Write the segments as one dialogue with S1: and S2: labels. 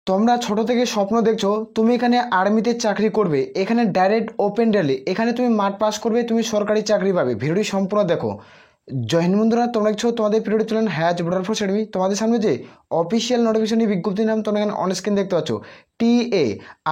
S1: তোমরা ছোট থেকে স্বপ্ন দেখছো তুমি এখানে আর্মিতে চাকরি করবে, এখানে ডাইরেক্ট ওপেন র্যালি, এখানে তুমি মাঠ পাস করবে, তুমি সরকারি চাকরি পাবে। ভিডিওটি সম্পূর্ণ দেখো। জয় হিন্দ বন্ধুরা, তোমরা দেখছো তোমাদের পিরিয়ড চলেন হ্যাজ বর্ডার ফোর্স একাডেমি। তোমাদের সামনে যে অফিসিয়াল নোটিফিকেশন বিজ্ঞপ্তির নাম তোমরা এখানে অন স্ক্রিন দেখতে পাচ্ছ। টিএ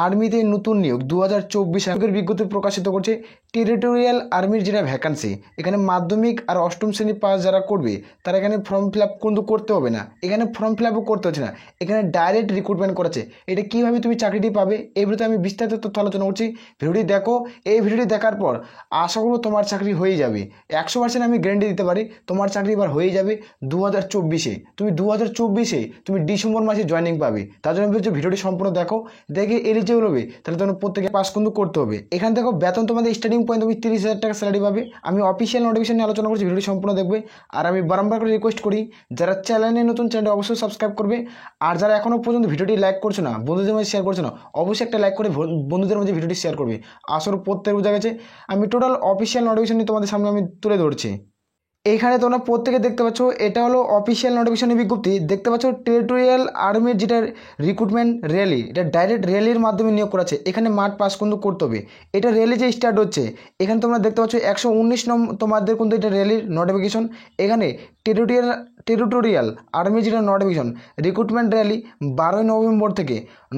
S1: আর্মিতে নতুন নিয়োগ 2024 সালের বিজ্ঞপ্তি প্রকাশিত করছে। টেরিটোরিয়াল আর্মির যেটা ভ্যাকান্সি, এখানে মাধ্যমিক আর অষ্টম শ্রেণী পাস যারা করবে তারা এখানে ফর্ম ফিল আপ কিন্তু করতে হবে না, এখানে ফর্ম ফিল আপও করতে হচ্ছে না, এখানে ডাইরেক্ট রিক্রুটমেন্ট করেছে। এটা কীভাবে তুমি চাকরিটি পাবে এই ভিডিওতে আমি বিস্তারিত তথ্য আলোচনা করছি। ভিডিওটি দেখো, এই ভিডিওটি দেখার পর আশা করব তোমার চাকরি হয়ে যাবে। 100% আমি গ্যারান্টি দিতে পারি তোমার চাকরি এবার হয়ে যাবে 2024-এ। তুমি 2024-এ তুমি ডিসেম্বর মাসে জয়েনিং পাবে। তার জন্য বলছি ভিডিওটি সম্পূর্ণ দেখো, দেখে এলিজিবল হবে তাহলে তোমার প্রত্যেকে পাস কিন্তু করতে হবে। এখানে দেখো বেতন তোমাদের স্টার্টিং পয়েন্ট তুমি 30,000 টাকা স্যালারি পাবে। আমি অফিসিয়াল নোটিফিকেশন নিয়ে আলোচনা করছি, ভিডিওটি সম্পূর্ণ দেখবে। আর আমি বারবার করে রিকোয়েস্ট করি যারা চ্যানেলে নতুন, চ্যানেলটি অবশ্যই সাবস্ক্রাইব করবে। আর যারা এখনও পর্যন্ত ভিডিওটি লাইক করছো না, বন্ধুদের মধ্যে শেয়ার করছো না, অবশ্যই একটা লাইক করে বন্ধুদের মধ্যে ভিডিওটি শেয়ার করবে। আসলে প্রত্যেক বোঝা গেছে আমি টোটাল অফিসিয়াল নোটিফিকেশন নিয়ে তোমাদের সামনে আমি তুলে ধরছি। এইখানে তোমরা প্রত্যেকে দেখতে পাচ্ছ এটা হলো অফিসিয়াল নোটিফিকেশনের বিজ্ঞপ্তি। দেখতে পাচ্ছ টেরিটোরিয়াল আর্মির যেটা রিক্রুটমেন্ট র্যালি, এটা ডাইরেক্ট র্যালির মাধ্যমে নিয়োগ করা আছে। এখানে মাঠ পাস কিন্তু করতে হবে। এটা র্যালি যে স্টার্ট হচ্ছে, এখানে তোমরা দেখতে পাচ্ছ 119 নম্বর তোমাদের কিন্তু এটা র্যালির নোটিফিকেশন। এখানে টেরিটোরিয়াল আর্মি যেটা নোটিফিকেশন রিক্রুটমেন্ট র্যালি 12 নভেম্বর থেকে,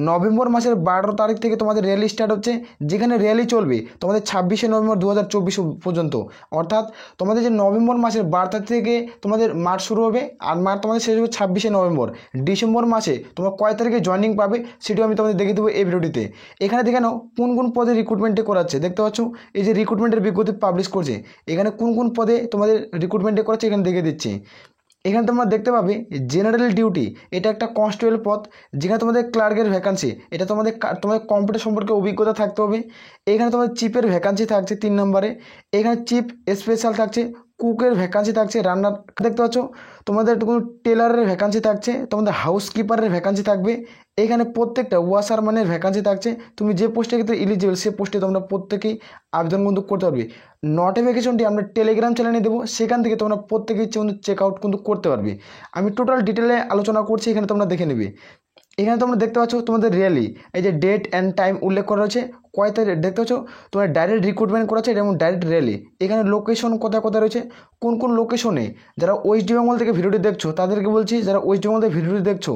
S1: নভেম্বর মাসের 12 তারিখ থেকে তোমাদের র্যালি স্টার্ট হচ্ছে, যেখানে র্যালি চলবে তোমাদের 26শে নভেম্বর 2024 পর্যন্ত। অর্থাৎ তোমাদের যে নভেম্বর মাসের 12 তারিখ থেকে তোমাদের মাঠ শুরু হবে আর মাঠ তোমাদের শেষ হবে 26শে নভেম্বর। ডিসেম্বর মাসে তোমরা কয় তারিখে জয়েনিং পাবে সেটিও আমি তোমাদের দেখে দেবো এই ভিডিওটিতে। এখানে দেখে নাও কোন কোন পদে রিক্রুটমেন্টে করাচ্ছে। দেখতে পাচ্ছ এই যে রিক্রুটমেন্টের বিজ্ঞপ্তি পাবলিশ করছে, এখানে কোন কোন পদে তোমাদের রিক্রুটমেন্টে করাচ্ছে এখানে দেখে দিচ্ছি। এখানে তোমরা দেখতে পাবে জেনারেল ডিউটি, এটা একটা কনস্টেবল পদ, যেখানে তোমাদের ক্লার্কের ভ্যাকান্সি, এটা তোমাদের কম্পিউটার সম্পর্কে অভিজ্ঞতা থাকতে হবে। এখানে তোমাদের চিফের ভ্যাকান্সি থাকছে 3 নম্বরে। এখানে চিফ স্পেশাল থাকছে, কুকের ভ্যাকান্সি থাকছে, রান্নার দেখতে পাচ্ছ তোমাদের কোনো টেলারের ভ্যাকান্সি থাকছে, তোমাদের হাউসকিপারের ভ্যাকান্সি থাকবে। এখানে প্রত্যেকটা ওয়াশারম্যানের ভ্যাকান্সি থাকছে। তুমি যে পোস্টে ক্ষেত্রে ইলিজিবল সে পোস্টে তোমরা প্রত্যেকেই আবেদন কিন্তু করতে পারবে। নোটিফিকেশনটি আমরা টেলিগ্রাম চ্যানেলে দেবো, সেখান থেকে তোমরা প্রত্যেকেই চেক আউট কিন্তু করতে পারবে। আমি টোটাল ডিটেলে আলোচনা করছি, এখানে তোমরা দেখে নেবে। এখানে তোমরা দেখতে পাচ্ছ তোমাদের র্যালি, এই যে ডেট অ্যান্ড টাইম উল্লেখ করা রয়েছে, কয় তারিখ দেখতে পাচ্ছ তোমরা ডাইরেক্ট রিক্রুটমেন্ট করা আছে এবং ডাইরেক্ট র্যালি। এখানে লোকেশন কোথায় কোথায় রয়েছে, কোন কোন লোকেশনে। যারা ওয়েস্ট বেঙ্গল থেকে ভিডিওটি দেখছো তাদেরকে বলছি, যারা ওয়েস্ট বেঙ্গল থেকে ভিডিওটি দেখছো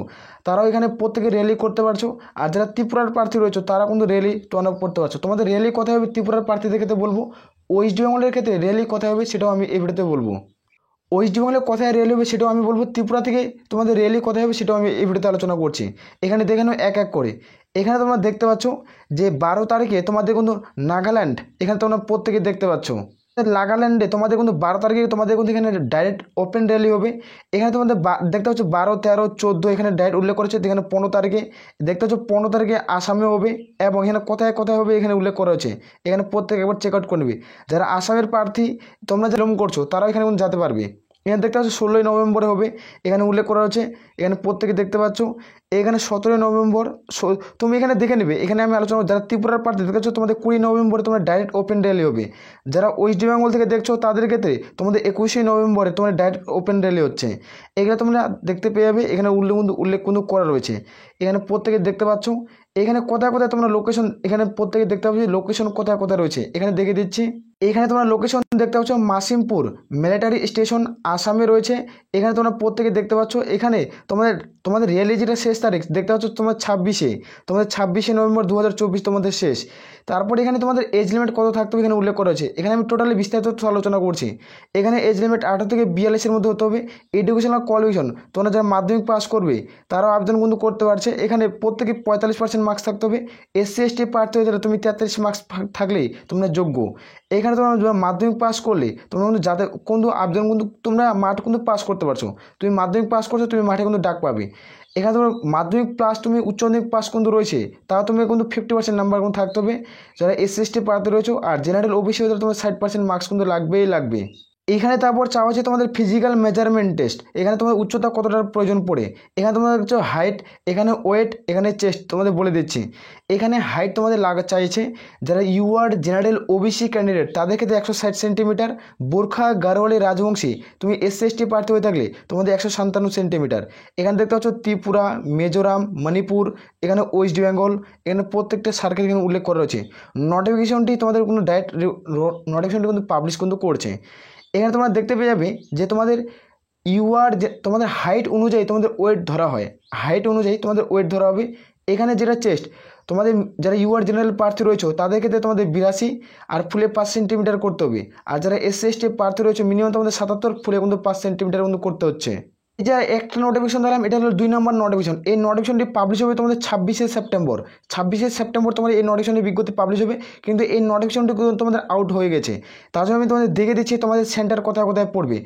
S1: তারাও এখানে প্রত্যেকে র্যালি করতে পারছো। আর যারা ত্রিপুরার প্রার্থী রয়েছে তারা কিন্তু র্যালি তোমরা করতে পারছো। তোমাদের র্যালি কোথায় হবে ত্রিপুরার প্রার্থীদের ক্ষেত্রে বলবো, ওয়েস্ট বেঙ্গলের ক্ষেত্রে র্যালি কোথায় হবে সেটাও আমি এই ভিডিওতে বলবো। ওয়েস্ট বেঙ্গলে কোথায় রেল হবে সেটাও আমি বলবো, ত্রিপুরা থেকে তোমাদের রেলি কোথায় হবে সেটাও আমি এই ভিডিওতে আলোচনা করছি। এখানে দেখে নাও এক এক করে। এখানে তোমরা দেখতে পাচ্ছ যে 12 তারিখে তোমাদের কিন্তু নাগাল্যান্ড, এখানে তোমরা প্রত্যেকে দেখতে পাচ্ছ নাগাল্যান্ডে তোমাদের কিন্তু 12 তারিখে তোমাদের কিন্তু এখানে ডাইরেক্ট ওপেন র্যালি হবে। এখানে তোমাদের দেখতে পাচ্ছ 12, 13, 14 এখানে ডাইরেক্ট উল্লেখ করেছে। এখানে 15 তারিখে দেখতে পাচ্ছ 15 তারিখে আসামে হবে এবং এখানে কোথায় কোথায় হবে এখানে উল্লেখ করা হয়েছে। এখানে প্রত্যেকে একবার চেক আউট করে নেবে। যারা আসামের প্রার্থী তোমরা যেরকম করছো তারাও এখানে কিন্তু যেতে পারবে। এখানে দেখতে পাচ্ছ 16ই নভেম্বরে হবে, এখানে উল্লেখ করা হচ্ছে। এখানে প্রত্যেকে দেখতে পাচ্ছ এখানে 17ই নভেম্বর। তুমি এখানে দেখে নেবে। এখানে আমি আলোচনা যারা ত্রিপুরার প্রার্থী দেখতে পাচ্ছ তোমাদের 20 নভেম্বরে তোমার ডাইরেক্ট ওপেন র্যালি হবে। যারা ওয়েস্ট বেঙ্গল থেকে দেখছো তাদের ক্ষেত্রে তোমাদের 21শে নভেম্বরে তোমার ডাইরেক্ট ওপেন র্যালি হচ্ছে। এখানে তোমরা দেখতে পেয়ে যাবে, এখানে উল্লেখ কিন্তু করা রয়েছে। এখানে প্রত্যেকে দেখতে পাচ্ছ এখানে কোথায় কোথায় তোমরা লোকেশন, এখানে প্রত্যেকে দেখতে পাচ্ছ লোকেশন কোথায় কোথায় রয়েছে এখানে দেখে দিচ্ছি। এখানে তোমরা লোকেশন দেখতে পাচ্ছ মাসিমপুর মিলিটারি স্টেশন আসামে রয়েছে। এখানে তোমরা প্রত্যেকে দেখতে পাচ্ছ এখানে তোমাদের র্যালি যেটা শেষ তারিখ দেখতে পাচ্ছ তোমার 26শে নভেম্বর 2024 তোমাদের শেষ। তারপরে এখানে তোমাদের এজ লিমিট কত থাকতে হবে এখানে উল্লেখ করা হয়েছে। এখানে আমি টোটালি বিস্তারিত আলোচনা করছি। এখানে এজ লিমিট 18 থেকে 42-এর মধ্যে হতে হবে। এডুকেশনাল কোয়ালিফিকেশন তোমরা যারা মাধ্যমিক পাস করবে তারাও আবেদন কিন্তু করতে পারছে। এখানে প্রত্যেকে 45% মার্কস থাকতে হবে। SC ST প্রার্থী হয়ে যারা তুমি 43 মার্কস থাকলেই তোমরা যোগ্য। এখানে তোমরা মাধ্যমিক পাস করলে তোমরা কিন্তু যাতে কিন্তু আবেদন কিন্তু তোমরা মাঠ কিন্তু পাস করতে পারছো। তুমি মাধ্যমিক পাস করছো তুমি মাঠে কিন্তু ডাক পাবে। এখানে তোমার মাধ্যমিক প্লাস তুমি উচ্চ মাধ্যমিক পাস কিন্তু রয়েছে, তাও তুমি কিন্তু 50% নাম্বার কিন্তু থাকতে হবে যারা SC ST প্রার্থী রয়েছে। আর জেনারেল OBC হয়ে তোমার 60% মার্কস কিন্তু লাগবেই লাগবে। এখানে তারপর চাওয়া হচ্ছে তোমাদের ফিজিক্যাল মেজারমেন্ট টেস্ট, এখানে তোমাদের উচ্চতা কতটার প্রয়োজন পড়ে, এখানে তোমাদের দেখছো হাইট, এখানে ওয়েট, এখানে চেস্ট তোমাদের বলে দিচ্ছি। এখানে হাইট তোমাদের চাইছে যারা ইউআর জেনারেল ওবিসি ক্যান্ডিডেট তাদের ক্ষেত্রে 160 সেন্টিমিটার, বোরখা গারোয়ালি রাজবংশী তুমি SC/ST প্রার্থী হয়ে থাকলে তোমাদের 157 সেন্টিমিটার। এখানে দেখতে পাচ্ছ ত্রিপুরা, মিজোরাম, মণিপুর, এখানে ওয়েস্ট বেঙ্গল, এখানে প্রত্যেকটা সার্কেল এখানে উল্লেখ করা রয়েছে। নোটিফিকেশনটি তোমাদের কোনো ডাইরেক্ট নোটিফিকেশনটি কিন্তু পাবলিশ কিন্তু করছে। এখানে তোমরা দেখতে পেয়ে যাবে যে তোমাদের তোমাদের হাইট অনুযায়ী তোমাদের ওয়েট ধরা হয়, হাইট অনুযায়ী তোমাদের ওয়েট ধরা হবে। এখানে যেটা চেস্ট তোমাদের যারা জেনারেল প্রার্থী রয়েছে তাদের ক্ষেত্রে তোমাদের 82 আর ফুলে 5 সেন্টিমিটার করতে হবে। আর যারা SC/ST প্রার্থী রয়েছে মিনিমাম তোমাদের 77, ফুলে কিন্তু 5 সেন্টিমিটার কিন্তু করতে হচ্ছে। এই যে একটা নোটিফিকেশন দিলাম, এটা হলো 2 নম্বর নোটিফিকেশন। এই নোটিফিকেশনটি পাবলিশ হবে তোমাদের 26শে সেপ্টেম্বর। 26শে সেপ্টেম্বর তোমাদের এই নোটিফিকেশনের বিজ্ঞপ্তি পাবলিশ হবে, কিন্তু এই নোটিফিকেশনটি কিন্তু তোমাদের আউট হয়ে গেছে। তার জন্য আমি তোমাদের দেখে দিচ্ছি তোমাদের সেন্টার কোথায় কোথায় পড়বে।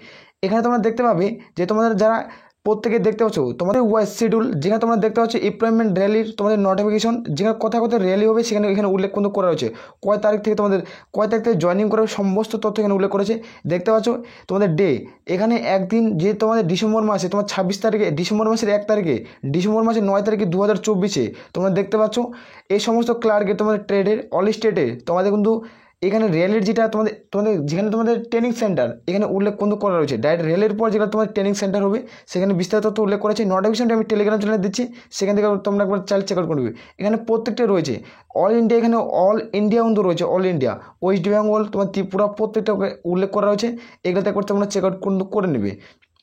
S1: এখানে তোমরা দেখতে পাবে যে তোমাদের যারা প্রত্যেকে দেখতে পাচ্ছ তোমাদের ওয়াইজ শিডিউল, যেখানে তোমরা দেখতে পাচ্ছ এমপ্লয়মেন্ট র্যালির তোমাদের নোটিফিকেশন, যেখানে কোথায় কোথায় র্যালি হবে সেখানে এখানে উল্লেখ কিন্তু করা রয়েছে। কয় তারিখ থেকে জয়েনিং করার সমস্ত তথ্য এখানে উল্লেখ করেছে। দেখতে পাচ্ছ তোমাদের ডে, এখানে একদিন যে তোমাদের ডিসেম্বর মাসে তোমার 26 তারিখে, ডিসেম্বর মাসের 1 তারিখে, ডিসেম্বর মাসের 9 তারিখে 2024 তোমরা দেখতে পাচ্ছ এই সমস্ত ক্লার্কে তোমাদের ট্রেডের অল স্টেটে তোমাদের কিন্তু এখানে রেলের যেটা তোমাদের তোমাদের যেখানে তোমাদের ট্রেনিং সেন্টার এখানে উল্লেখ কিন্তু করা রয়েছে। ডাইরেক্ট রেলের পর যেটা তোমাদের ট্রেনিং সেন্টার হবে সেখানে বিস্তারিত তথ্য উল্লেখ করেছে। নোটিফিকেশনটা আমি টেলিগ্রাম চ্যানেলে দিচ্ছি, সেখান থেকে তোমরা একবার চাইলে চেক আউট করবে। এখানে প্রত্যেকটা রয়েছে অল ইন্ডিয়া, এখানে অল ইন্ডিয়া কিন্তু রয়েছে, অল ইন্ডিয়া, ওয়েস্ট বেঙ্গল, তোমার ত্রিপুরা, প্রত্যেকটা উল্লেখ করা রয়েছে। এগুলোতে একবার তোমরা চেক আউট কিন্তু করে নেবে।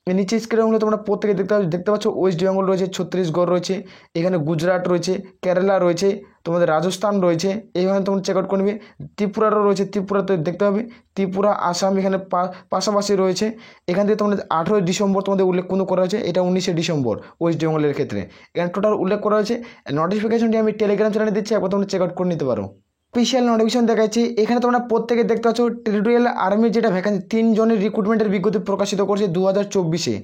S1: নিচে স্ক্রিনে হলে তোমরা প্রত্যেকে দেখতে পাচ্ছ ওয়েস্ট বেঙ্গল রয়েছে, ছত্তিশগড় রয়েছে, এখানে গুজরাট রয়েছে, কেরালা রয়েছে, তোমাদের রাজস্থান রয়েছে, এইখানে তোমরা চেক আউট করবে। ত্রিপুরারও রয়েছে, ত্রিপুরাতে দেখতে হবে, ত্রিপুরা, আসাম এখানে পাশাপাশি রয়েছে। এখান থেকে তোমাদের 18 ডিসেম্বর তোমাদের উল্লেখ কিন্তু করা হয়েছে, এটা 19শে ডিসেম্বর ওয়েস্ট বেঙ্গলের ক্ষেত্রে এখানে টোটাল উল্লেখ করা হয়েছে। নোটিফিকেশনটি আমি টেলিগ্রাম চ্যানেলে দিচ্ছি, একবার তোমরা চেক আউট করে নিতে পারো। অফিসিয়াল নোটিফিকেশন দেখাচ্ছি, এখানে তোমরা প্রত্যেকে দেখতে পাচ্ছ টেরিটোরিয়াল আর্মির যেটা ভ্যাকেন্সি 3 জনের রিক্রুটমেন্টের বিজ্ঞপ্তি প্রকাশিত করছে 2024-এ।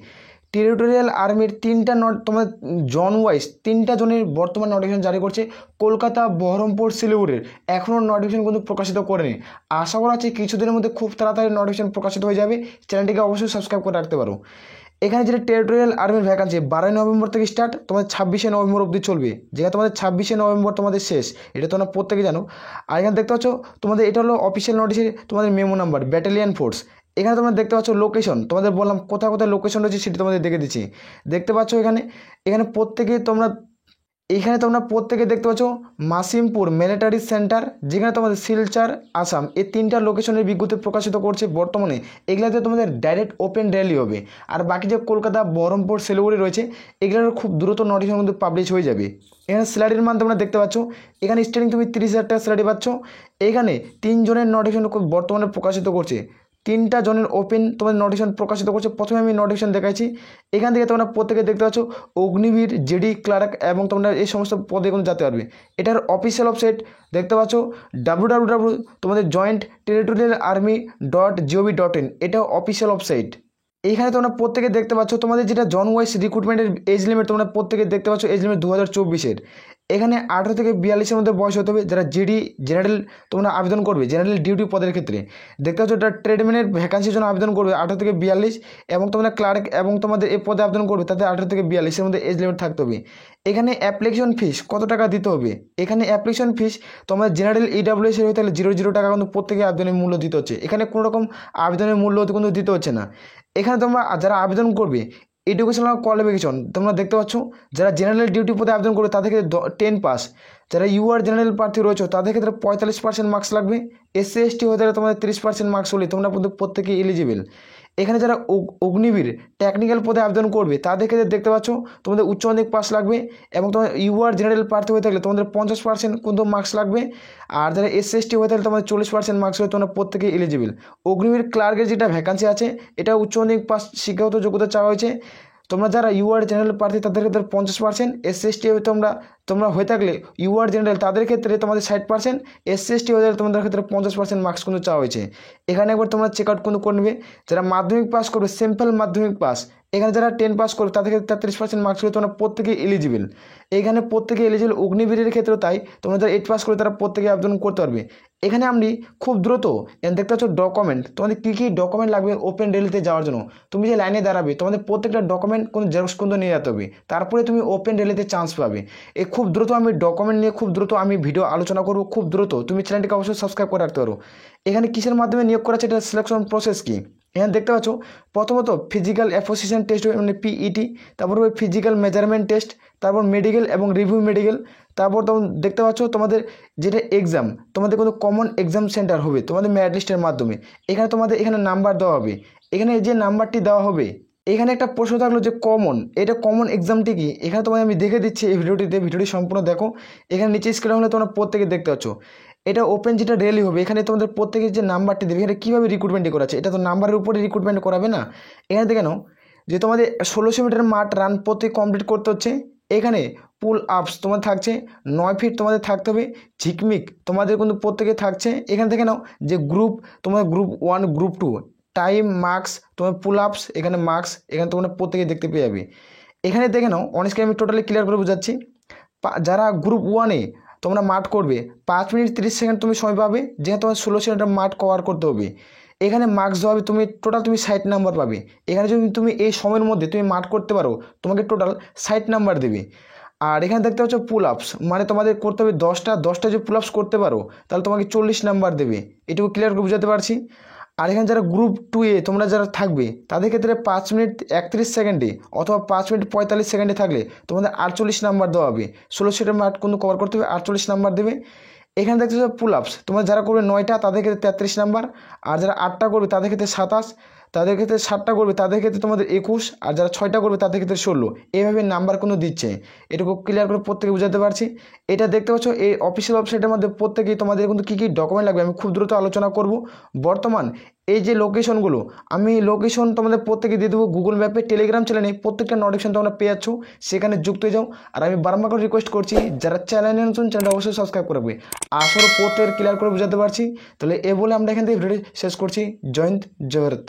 S1: টেরিটোরিয়াল আর্মির 3টা তোমাদের জন ওয়াইজ 3টা জনের বর্তমান নোটিফিকেশন জারি করছে। কলকাতা, বহরমপুর, শিলিগুড়ির এখনও নোটিফিকেশন কিন্তু প্রকাশিত করেনি। আশা করা হচ্ছে কিছুদিনের মধ্যে খুব তাড়াতাড়ি নোটিফিকেশন প্রকাশিত হয়ে যাবে। চ্যানেলটিকে অবশ্যই সাবস্ক্রাইব করে রাখতে পারো। এখানে যেটা টেরিটোরিয়াল আর্মির ভ্যাকান্সি 12 নভেম্বর থেকে স্টার্ট, তোমাদের 26শে নভেম্বর অবধি চলবে, যেটা তোমাদের 26শে নভেম্বর তোমাদের শেষ, এটা তোমরা প্রত্যেকে জানো। আর এখানে দেখতে পাচ্ছ তোমাদের এটা হলো অফিসিয়াল নোটিসের তোমাদের মেমো নাম্বার, ব্যাটালিয়ান ফোর্স। এখানে তোমরা দেখতে পাচ্ছ লোকেশন, তোমাদের বললাম কোথায় কোথায় লোকেশন রয়েছে সেটা তোমাদের দেখে দিচ্ছি। দেখতে পাচ্ছ এখানে প্রত্যেকে দেখতে পাচ্ছ মাসিমপুর মিলিটারি সেন্টার, যেখানে তোমাদের শিলচর, আসাম, এই 3টা লোকেশনের বিজ্ঞপ্তি প্রকাশিত করছে বর্তমানে। এগুলাতে তোমাদের ডাইরেক্ট ওপেন র্যালি হবে। আর বাকি যে কলকাতা, বহরমপুর, শিলিগুড়ি রয়েছে এগুলোর খুব দ্রুত নোটিফিকেশন কিন্তু পাবলিশ হয়ে যাবে। এখানে স্যালারির মান তোমরা দেখতে পাচ্ছ, এখানে স্টার্টিং তুমি 30,000 টাকা স্যালারি পাচ্ছ। এখানে 3 জনের নোটিফিকেশন বর্তমানে প্রকাশিত করছে, 3টা জনের ওপেন তোমাদের নোটিফিকেশন প্রকাশিত করছে। প্রথমে আমি নোটিফিকেশন দেখাচ্ছি, এখান থেকে তোমরা প্রত্যেকে দেখতে পাচ্ছ অগ্নিবীর, জেডি ক্লার্ক এবং তোমরা এই সমস্ত পদে কিন্তু যেতে পারবে। এটার অফিসিয়াল ওয়েবসাইট দেখতে পাচ্ছ www তোমাদের জয়েন্ট টেরিটোরিয়াল আর্মি .gov.in, এটা অফিসিয়াল ওয়েবসাইট। এইখানে তোমরা প্রত্যেকে দেখতে পাচ্ছ তোমাদের যেটা জন ওয়াইজ রিক্রুটমেন্টের এজ লিমিট, তোমরা প্রত্যেকে দেখতে পাচ্ছ এজ লিমিট 2024-এর। এখানে 18 থেকে 42-এর মধ্যে বয়স হতে হবে যারা জিডি জেনারেল তোমরা আবেদন করবে, জেনারেল ডিউটি পদের ক্ষেত্রে। দেখতে পাচ্ছ এটা ট্রেডম্যানের ভ্যাকান্সির জন্য আবেদন করবে 18 থেকে 42, এবং তোমরা ক্লার্ক এবং তোমাদের এই পদে আবেদন করবে তাতে 18 থেকে 42-এর মধ্যে এজ লিমিট থাকতে হবে। এখানে অ্যাপ্লিকেশন ফিস কত টাকা দিতে হবে, এখানে অ্যাপ্লিকেশন ফিস তোমরা জেনারেল EWS হয়ে তাহলে 0 টাকা কিন্তু প্রত্যেকে আবেদনের মূল্য দিতে হচ্ছে। এখানে কোনো রকম আবেদনের মূল্য কিন্তু দিতে হচ্ছে না। এখানে তোমরা যারা আবেদন করবে এডুকেশনাল কোয়ালিফিকেশন তোমরা দেখতে পাচ্ছ, যারা জেনারেল ডিউটি পদে আবেদন করবে তাদের ক্ষেত্রে 10 পাস, যারা জেনারেল প্রার্থী রয়েছে তাদের ক্ষেত্রে 45% মার্কস লাগবে। SC/ST হয়ে তাহলে তোমাদের 30% মার্কস হলে তোমরা প্রত্যেকে এলিজিবল। এখানে যারা অগ্নিবীর টেকনিক্যাল পদে আবেদন করবে তাদের ক্ষেত্রে দেখতে পাচ্ছ তোমাদের উচ্চ মাধ্যমিক পাস লাগবে, এবং তোমার জেনারেল প্রার্থী হয়ে থাকলে তোমাদের 50% কিন্তু মার্কস লাগবে। আর যারা SC/ST হয়ে থাকলে তোমাদের 40% মার্কস হলে তোমরা প্রত্যেকে এলিজিবল। অগ্নিবীর ক্লার্কের যেটা ভ্যাকান্সি আছে এটা উচ্চ মাধ্যমিক পাস শিক্ষাগত যোগ্যতা চাওয়া হয়েছে। তোমরা যারা জেনারেল প্রার্থী তাদের ক্ষেত্রে 50%, SC/ST হয়ে তোমরা হয়ে থাকলে জেনারেল তাদের ক্ষেত্রে তোমাদের 60%, SC/ST হয়ে থাকলে তোমাদের ক্ষেত্রে 50% মার্কস কিন্তু চাওয়া হয়েছে। এখানে একবার তোমরা চেক আউট কিন্তু করে নেবে। যারা মাধ্যমিক পাস করবে সিম্পল মাধ্যমিক পাস এখানে যারা 10 পাস করবে তাদের ক্ষেত্রে 33% মার্কস করে তোমরা প্রত্যেকেই এলিজিবল। এখানে প্রত্যেকে এলিজিবল অগ্নিবীরের ক্ষেত্রেও তাই, তোমরা যারা 8 পাস করে তারা প্রত্যেকে আবেদন করতে পারবে। এখানে আমি খুব দ্রুত দেখতে পাচ্ছ ডকুমেন্ট, তোমাদের কী কী ডকুমেন্ট লাগবে ওপেন রেলিতে যাওয়ার জন্য। তুমি যে লাইনে দাঁড়াবে তোমাদের প্রত্যেকটা ডকুমেন্ট কোনো জেরক্স কিন্তু নিয়ে যেতে হবে, তারপরে তুমি ওপেন রেলিতে চান্স পাবে। খুব দ্রুত আমি ডকুমেন্ট নিয়ে খুব দ্রুত আমি ভিডিও আলোচনা করবো, খুব দ্রুত। তুমি চ্যানেলটিকে অবশ্যই সাবস্ক্রাইব করে রাখতে পারো। এখানে কিসের মাধ্যমে নিয়োগ করা আছে, এটা সিলেকশন প্রসেস কি। এখানে দেখতে পাচ্ছ প্রথমত ফিজিক্যাল অ্যাসোসিয়েশন টেস্ট মানে পিইটি, তারপর ফিজিক্যাল মেজারমেন্ট টেস্ট, তারপর মেডিকেল এবং রিভিউ মেডিকেল, তারপর তখন দেখতে পাচ্ছ তোমাদের যেটা এক্সাম, তোমাদের কোনো কমন এক্সাম সেন্টার হবে তোমাদের মেরিট লিস্টের মাধ্যমে। এখানে তোমাদের এখানে নাম্বার দেওয়া হবে, এখানে যে নাম্বারটি দেওয়া হবে। এখানে একটা প্রশ্ন থাকলো যে কমন, এটা কমন এক্সামটি কি, এখানে তোমাদের আমি দেখে দিচ্ছি এই ভিডিওটি সম্পূর্ণ দেখো। এখানে নিচে স্ক্রিন হলে তোমরা প্রত্যেকে দেখতে পাচ্ছ এটা ওপেন যেটা রেলি হবে। এখানে তোমাদের প্রত্যেকের যে নাম্বারটি দেবে, এখানে কীভাবে রিক্রুটমেন্টটি করা আছে, এটা তো নাম্বারের উপরে রিক্রুটমেন্ট করাবে না। এখানে দেখে নাও যে তোমাদের 1600 মিটার মাঠ রান প্রত্যেক কমপ্লিট করতে হচ্ছে। এখানে পুল আপস তোমাদের থাকছে 9 ফিট তোমাদের থাকতে হবে। ঝিকমিক তোমাদের কিন্তু প্রত্যেকে থাকছে। এখানে দেখে নাও যে গ্রুপ, তোমাদের গ্রুপ 1 গ্রুপ 2 টাইম মার্কস, তোমার পুল আপস এখানে মার্কস, এখানে তোমরা প্রত্যেকে দেখতে পেয়ে যাবে। এখানে দেখে নাও অনেককে আমি টোটালি ক্লিয়ার করে বোঝাচ্ছি। যারা গ্রুপ 1-এ তোমরা মাঠ করবে 5 মিনিট 30 সেকেন্ড তুমি সময় পাবে, যেখানে তোমার 1600 মিটার মাঠ কভার করতে হবে। এখানে মার্কস দেওয়া হবে, তুমি টোটাল তুমি 60 নাম্বার পাবে। এখানে যদি তুমি এই সময়ের মধ্যে তুমি মাঠ করতে পারো তোমাকে টোটাল 60 নাম্বার দেবে। আর এখানে দেখতে পাচ্ছ পুল আপস, মানে তোমাদের করতে হবে 10টা যদি পুল আপস করতে পারো তাহলে তোমাকে 40 নাম্বার দেবে। এটুকু ক্লিয়ার করে বোঝাতে পারছি। আর এখানে যারা গ্রুপ 2-এ তোমরা যারা থাকবে তাদের ক্ষেত্রে 5 মিনিট 31 সেকেন্ডে অথবা 5 মিনিট 45 সেকেন্ডে থাকলে তোমাদের 48 নাম্বার দেওয়া হবে। 1600 মিটার মাঠ কিন্তু কভার করতে হবে, 48 নাম্বার দেবে। এখানে দেখতে পাচ্ছ পুল আপস, তোমরা যারা করবে 9টা তাদের ক্ষেত্রে 33 নাম্বার, আর যারা 8টা করবে তাদের ক্ষেত্রে 27, তাদের ক্ষেত্রে 7টা করবে তাদের ক্ষেত্রে তোমাদের 21, আর যারা 6টা করবে তাদের ক্ষেত্রে 16। এইভাবে নাম্বার কোনো দিচ্ছে, এটুকু ক্লিয়ার করে প্রত্যেকে বোঝাতে পারছি। এটা দেখতে পাচ্ছ এই অফিসিয়াল ওয়েবসাইটের মধ্যে প্রত্যেকেই তোমাদের কিন্তু কী কী ডকুমেন্ট লাগবে আমি খুব দ্রুত আলোচনা করব। বর্তমান এই যে লোকেশনগুলো, আমি লোকেশন তোমাদের প্রত্যেকে দিয়ে দেবো গুগল ম্যাপে, টেলিগ্রাম চ্যানেলে প্রত্যেকটা নোটিফিকেশন তোমরা পেয়ে যাচ্ছ, সেখানে যুক্ত হয়ে যাও। আর আমি বারবার করে রিকোয়েস্ট করছি যারা চ্যানেলে নতুন চ্যানেলটা অবশ্যই সাবস্ক্রাইব করবে। আসলে প্রত্যেকের ক্লিয়ার করে বোঝাতে পারছি। তাহলে এ বলে আমরা এখান থেকে ভিডিও শেষ করছি। জয় হিন্দ, জয় ভারত।